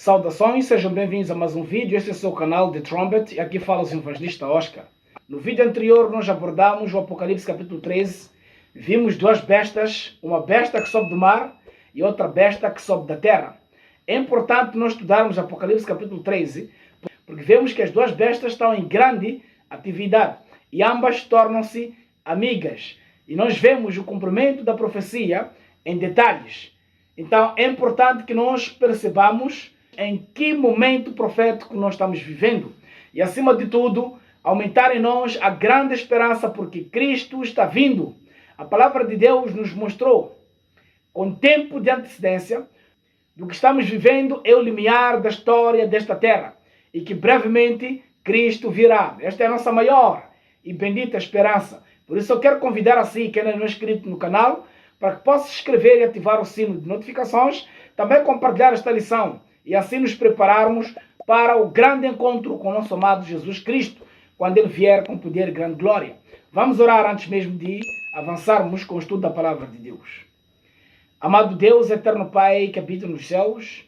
Saudações, sejam bem-vindos a mais um vídeo. Este é o seu canal The Trumpet e aqui fala o evangelista Oscar. No vídeo anterior nós abordamos o Apocalipse capítulo 13. Vimos duas bestas, uma besta que sobe do mar e outra besta que sobe da terra. É importante nós estudarmos Apocalipse capítulo 13 porque vemos que as duas bestas estão em grande atividade e ambas tornam-se amigas. E nós vemos o cumprimento da profecia em detalhes. Então é importante que nós percebamos em que momento profético nós estamos vivendo. E acima de tudo, aumentar em nós a grande esperança porque Cristo está vindo. A palavra de Deus nos mostrou, com tempo de antecedência, do que estamos vivendo é o limiar da história desta terra. E que brevemente Cristo virá. Esta é a nossa maior e bendita esperança. Por isso eu quero convidar assim, quem ainda não é inscrito no canal, para que possa se inscrever e ativar o sino de notificações. Também compartilhar esta lição. E assim nos prepararmos para o grande encontro com o nosso amado Jesus Cristo, quando Ele vier com poder e grande glória. Vamos orar antes mesmo de avançarmos com o estudo da palavra de Deus. Amado Deus, eterno Pai que habita nos céus,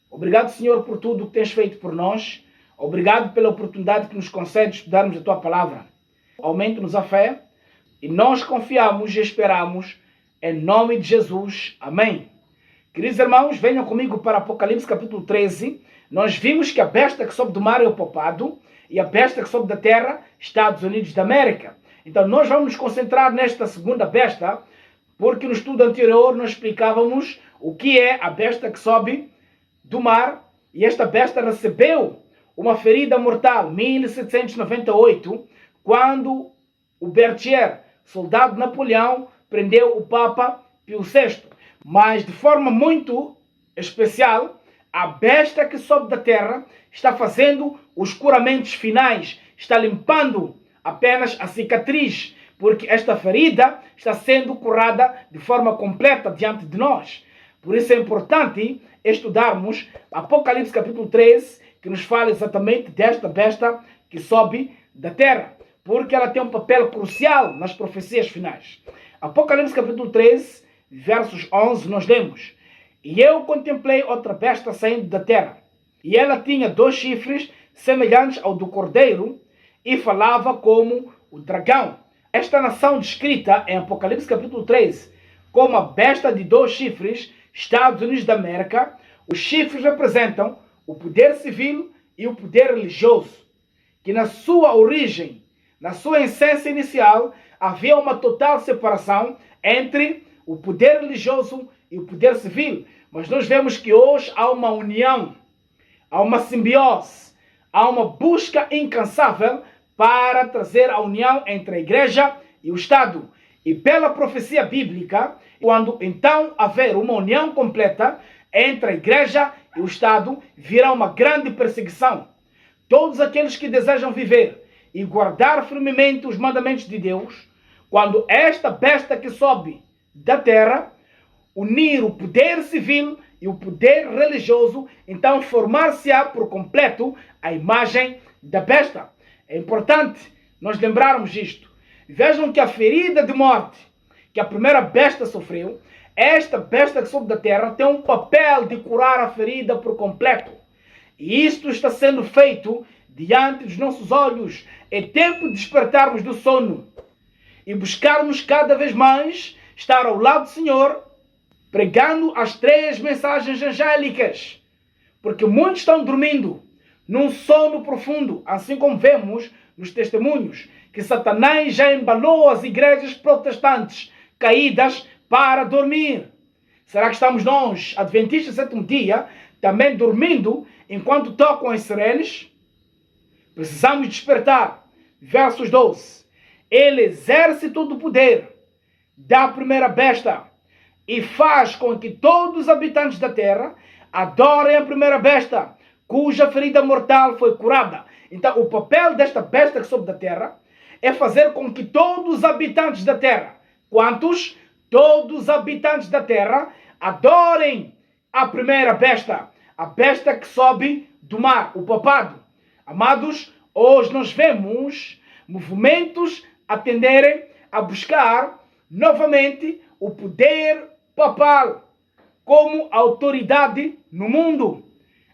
obrigado, Senhor, por tudo o que tens feito por nós. Obrigado pela oportunidade que nos concede estudarmos a Tua palavra. Aumente-nos a fé e nós confiamos e esperamos em nome de Jesus. Amém. Queridos irmãos, venham comigo para Apocalipse capítulo 13. Nós vimos que a besta que sobe do mar é o papado e a besta que sobe da terra, Estados Unidos da América. Então nós vamos nos concentrar nesta segunda besta, porque no estudo anterior nós explicávamos o que é a besta que sobe do mar. E esta besta recebeu uma ferida mortal, 1798, quando o Berthier, soldado de Napoleão, prendeu o Papa Pio VI. Mas de forma muito especial, a besta que sobe da terra está fazendo os curamentos finais, está limpando apenas a cicatriz, porque esta ferida está sendo curada de forma completa diante de nós. Por isso é importante estudarmos Apocalipse capítulo 13, que nos fala exatamente desta besta que sobe da terra, porque ela tem um papel crucial nas profecias finais. Apocalipse capítulo 13, versos 11, nós lemos: E eu contemplei outra besta saindo da terra, e ela tinha 2 chifres semelhantes ao do cordeiro, e falava como o dragão. Esta nação descrita em Apocalipse capítulo 13 como a besta de 2 chifres, Estados Unidos da América, os chifres representam o poder civil e o poder religioso, que na sua origem, na sua essência inicial, havia uma total separação entre o poder religioso e o poder civil. Mas nós vemos que hoje há uma união, há uma simbiose, há uma busca incansável para trazer a união entre a igreja e o Estado. E pela profecia bíblica, quando então haver uma união completa entre a igreja e o Estado, virá uma grande perseguição. Todos aqueles que desejam viver e guardar firmemente os mandamentos de Deus, quando esta besta que sobe da terra unir o poder civil e o poder religioso, então formar-se-á por completo a imagem da besta. É importante nós lembrarmos isto. Vejam que a ferida de morte que a primeira besta sofreu, esta besta que sobe da terra tem um papel de curar a ferida por completo. E isto está sendo feito diante dos nossos olhos. É tempo de despertarmos do sono e buscarmos cada vez mais estar ao lado do Senhor, pregando as 3 mensagens angélicas. Porque muitos estão dormindo num sono profundo, assim como vemos nos testemunhos, que Satanás já embalou as igrejas protestantes caídas para dormir. Será que estamos nós, adventistas do 7º dia, também dormindo enquanto tocam as sirenes? Precisamos despertar. Versos 12. Ele exerce todo o poder da primeira besta e faz com que todos os habitantes da terra adorem a primeira besta, cuja ferida mortal foi curada. Então, o papel desta besta que sobe da terra é fazer com que todos os habitantes da terra, quantos? Todos os habitantes da terra adorem a primeira besta, a besta que sobe do mar, o papado. Amados, hoje nós vemos movimentos a tenderem a buscar novamente o poder papal como autoridade no mundo.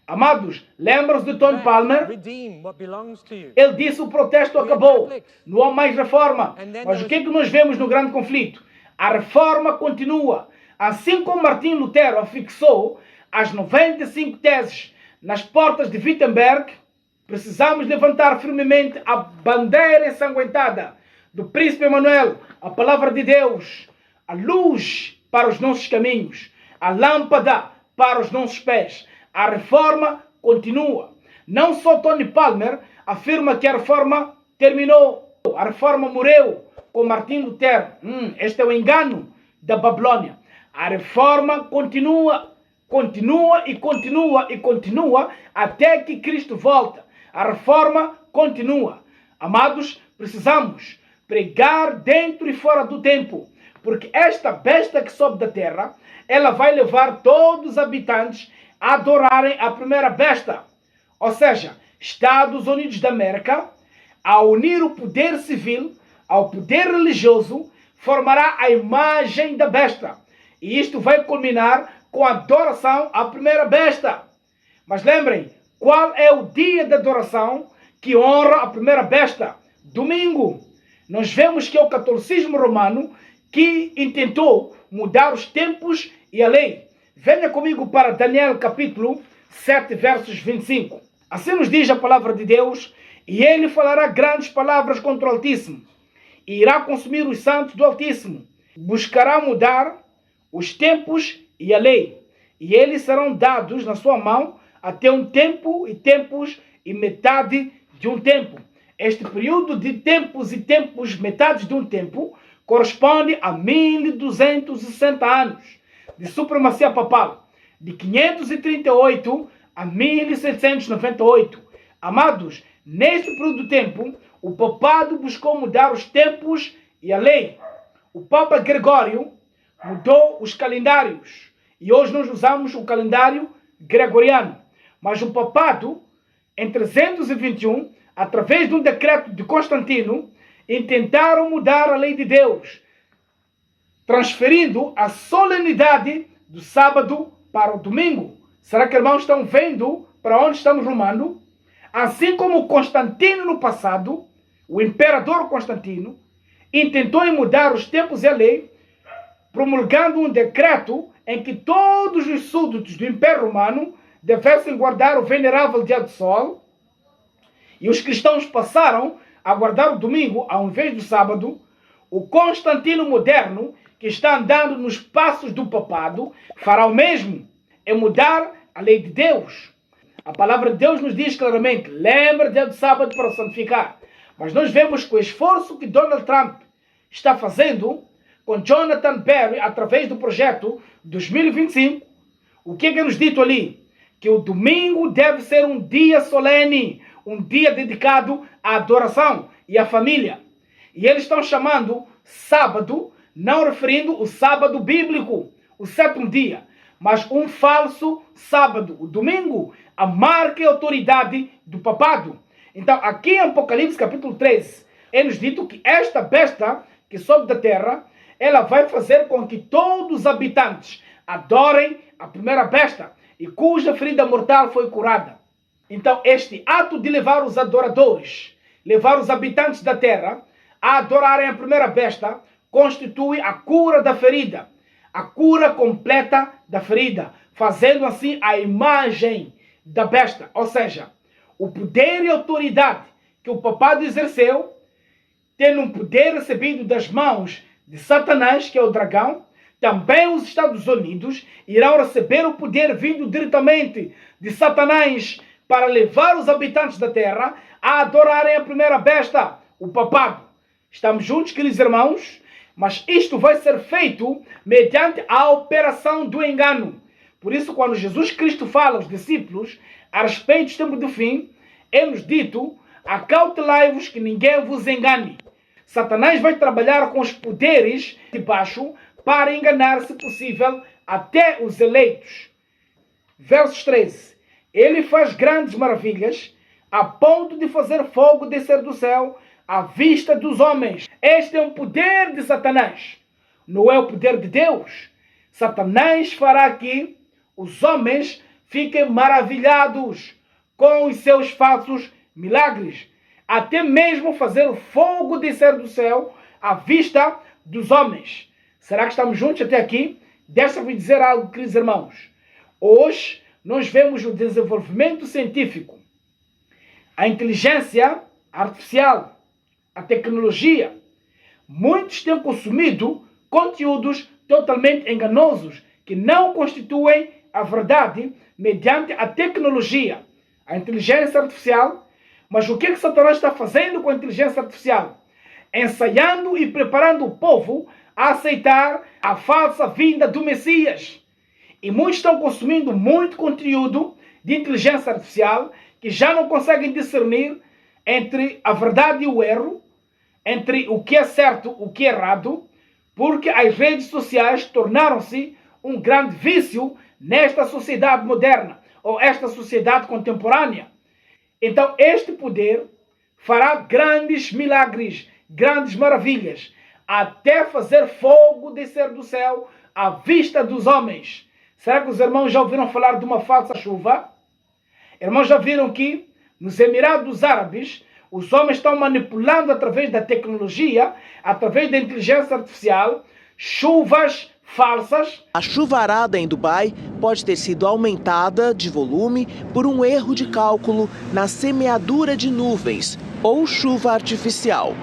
Amados, lembram-se de Tony Palmer? Redeem what belongs to you. Ele disse o protesto acabou, não há mais reforma. Mas o que é que nós vemos no grande conflito? A reforma continua. Assim como Martim Lutero afixou as 95 teses nas portas de Wittenberg, precisamos levantar firmemente a bandeira ensanguentada do Príncipe Emanuel, a palavra de Deus, a luz para os nossos caminhos, a lâmpada para os nossos pés. A reforma continua. Não só Tony Palmer afirma que a reforma terminou, a reforma morreu com Martim Lutero. Este é o engano da Babilônia. A reforma continua até que Cristo volta. A reforma continua. Amados, precisamos pregar dentro e fora do tempo, porque esta besta que sobe da terra, ela vai levar todos os habitantes a adorarem a primeira besta. Ou seja, Estados Unidos da América, a unir o poder civil ao poder religioso, formará a imagem da besta. E isto vai culminar com a adoração à primeira besta. Mas lembrem, qual é o dia da adoração que honra a primeira besta? Domingo. Nós vemos que é o catolicismo romano que intentou mudar os tempos e a lei. Venha comigo para Daniel capítulo 7, versos 25. Assim nos diz a palavra de Deus: e ele falará grandes palavras contra o Altíssimo, e irá consumir os santos do Altíssimo, buscará mudar os tempos e a lei, e eles serão dados na sua mão até um tempo e tempos e metade de um tempo. Este período de tempos e tempos, metade de um tempo, corresponde a 1260 anos de supremacia papal, de 538 a 1798. Amados, neste período de tempo, o papado buscou mudar os tempos e a lei. O Papa Gregório mudou os calendários e hoje nós usamos o calendário gregoriano. Mas o papado, em 321, através de um decreto de Constantino, intentaram mudar a lei de Deus, transferindo a solenidade do sábado para o domingo. Será que, irmãos, estão vendo para onde estamos rumando? Assim como Constantino no passado, o imperador Constantino, intentou mudar os tempos e a lei, promulgando um decreto em que todos os súditos do Império Romano devessem guardar o venerável dia do sol, e os cristãos passaram a guardar o domingo ao invés do sábado. O Constantino moderno, que está andando nos passos do papado, fará o mesmo, é mudar a lei de Deus. A palavra de Deus nos diz claramente: lembra dia do sábado para o santificar. Mas nós vemos que o esforço que Donald Trump está fazendo com Jonathan Berry através do projeto 2025, o que é nos dito ali? Que o domingo deve ser um dia solene, um dia dedicado à adoração e à família. E eles estão chamando sábado, não referindo o sábado bíblico, o sétimo dia, mas um falso sábado, o domingo, a marca e autoridade do papado. Então, aqui em Apocalipse capítulo 13, é nos dito que esta besta que sobe da terra, ela vai fazer com que todos os habitantes adorem a primeira besta, e cuja ferida mortal foi curada. Então, este ato de levar os adoradores, levar os habitantes da terra a adorarem a primeira besta, constitui a cura da ferida, a cura completa da ferida, fazendo assim a imagem da besta. Ou seja, o poder e autoridade que o papado exerceu, tendo um poder recebido das mãos de Satanás, que é o dragão, também os Estados Unidos irão receber o poder vindo diretamente de Satanás para levar os habitantes da terra a adorarem a primeira besta, o papado. Estamos juntos, queridos irmãos? Mas isto vai ser feito mediante a operação do engano. Por isso, quando Jesus Cristo fala aos discípulos a respeito do tempo do fim, é-nos dito: acautelai-vos que ninguém vos engane. Satanás vai trabalhar com os poderes de baixo para enganar, se possível, até os eleitos. Versos 13. Ele faz grandes maravilhas, a ponto de fazer fogo descer do céu à vista dos homens. Este é um poder de Satanás, não é o poder de Deus. Satanás fará que os homens fiquem maravilhados com os seus falsos milagres, até mesmo fazer o fogo descer do céu à vista dos homens. Será que estamos juntos até aqui? Deixa-me dizer algo, queridos irmãos. Hoje, nós vemos o desenvolvimento científico, a inteligência artificial, a tecnologia. Muitos têm consumido conteúdos totalmente enganosos que não constituem a verdade mediante a tecnologia, a inteligência artificial. Mas o que é que Satanás está fazendo com a inteligência artificial? Ensaiando e preparando o povo a aceitar a falsa vinda do Messias. E muitos estão consumindo muito conteúdo de inteligência artificial que já não conseguem discernir entre a verdade e o erro, entre o que é certo e o que é errado, porque as redes sociais tornaram-se um grande vício nesta sociedade moderna, ou esta sociedade contemporânea. Então este poder fará grandes milagres, grandes maravilhas, até fazer fogo descer do céu à vista dos homens. Será que os irmãos já ouviram falar de uma falsa chuva? Irmãos, já viram que nos Emirados Árabes os homens estão manipulando através da tecnologia, através da inteligência artificial, chuvas falsas. A chuvarada em Dubai pode ter sido aumentada de volume por um erro de cálculo na semeadura de nuvens ou chuva artificial.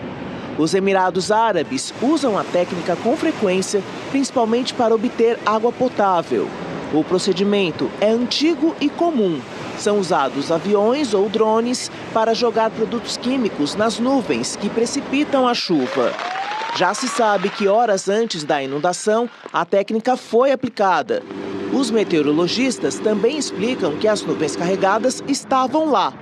Os Emirados Árabes usam a técnica com frequência, principalmente para obter água potável. O procedimento é antigo e comum. São usados aviões ou drones para jogar produtos químicos nas nuvens que precipitam a chuva. Já se sabe que horas antes da inundação, a técnica foi aplicada. Os meteorologistas também explicam que as nuvens carregadas estavam lá.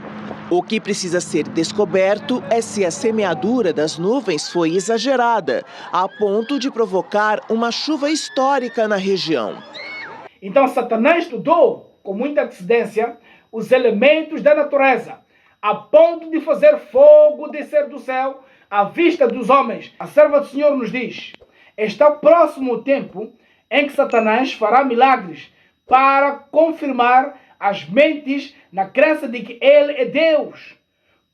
O que precisa ser descoberto é se a semeadura das nuvens foi exagerada, a ponto de provocar uma chuva histórica na região. Então Satanás estudou com muita antecedência os elementos da natureza, a ponto de fazer fogo descer do céu à vista dos homens. A serva do Senhor nos diz: está próximo o tempo em que Satanás fará milagres para confirmar as mentes na crença de que ele é Deus.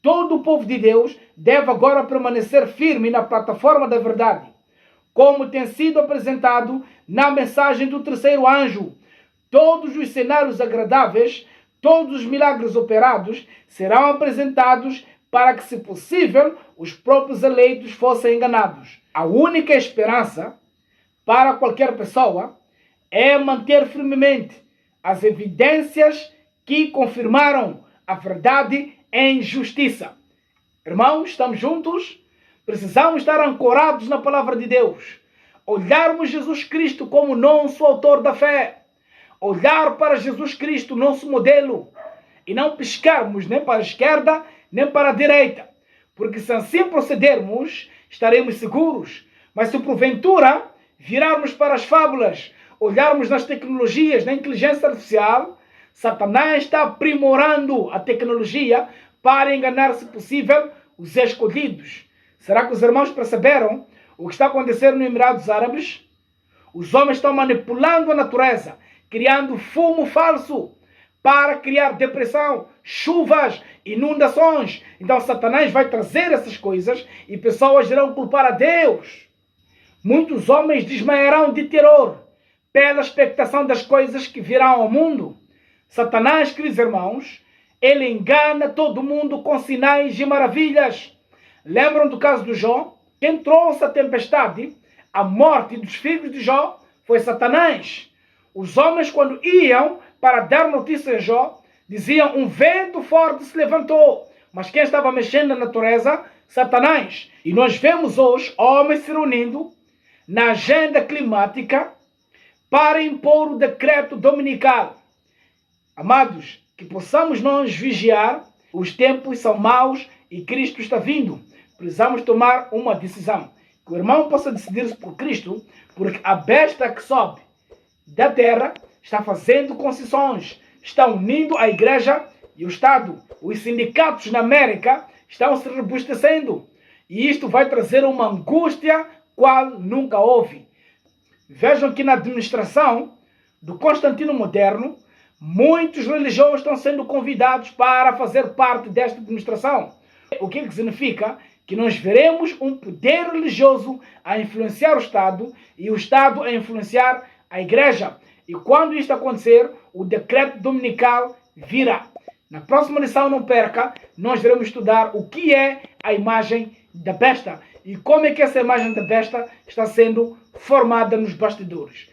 Todo o povo de Deus deve agora permanecer firme na plataforma da verdade, como tem sido apresentado na mensagem do terceiro anjo. Todos os cenários agradáveis, todos os milagres operados serão apresentados para que, se possível, os próprios eleitos fossem enganados. A única esperança para qualquer pessoa é manter firmemente as evidências que confirmaram a verdade em justiça. Irmãos, estamos juntos? Precisamos estar ancorados na palavra de Deus. Olharmos Jesus Cristo como nosso autor da fé. Olhar para Jesus Cristo, nosso modelo. E não piscarmos nem para a esquerda, nem para a direita. Porque se assim procedermos, estaremos seguros. Mas se porventura virarmos para as fábulas, olharmos nas tecnologias, na inteligência artificial, Satanás está aprimorando a tecnologia para enganar, se possível, os escolhidos. Será que os irmãos perceberam o que está acontecendo nos Emirados Árabes? Os homens estão manipulando a natureza, criando fumo falso para criar depressão, chuvas, inundações. Então Satanás vai trazer essas coisas e pessoas irão culpar a Deus. Muitos homens desmaiarão de terror pela expectação das coisas que virão ao mundo. Satanás, queridos irmãos, ele engana todo mundo com sinais e maravilhas. Lembram do caso do Jó? Quem trouxe a tempestade, a morte dos filhos de Jó, foi Satanás. Os homens, quando iam para dar notícia a Jó, diziam: um vento forte se levantou. Mas quem estava mexendo na natureza? Satanás. E nós vemos hoje homens se reunindo na agenda climática para impor o decreto dominical. Amados, que possamos nós vigiar. Os tempos são maus e Cristo está vindo. Precisamos tomar uma decisão. Que o irmão possa decidir-se por Cristo, porque a besta que sobe da terra está fazendo concessões, está unindo a igreja e o Estado. Os sindicatos na América estão se robustecendo. E isto vai trazer uma angústia qual nunca houve. Vejam que na administração do Constantino Moderno, Muitos religiosos estão sendo convidados para fazer parte desta administração. O que significa que nós veremos um poder religioso a influenciar o Estado e o Estado a influenciar a Igreja. E quando isto acontecer, o decreto dominical virá. Na próxima lição, não perca, nós iremos estudar o que é a imagem da besta e como é que essa imagem da besta está sendo formada nos bastidores.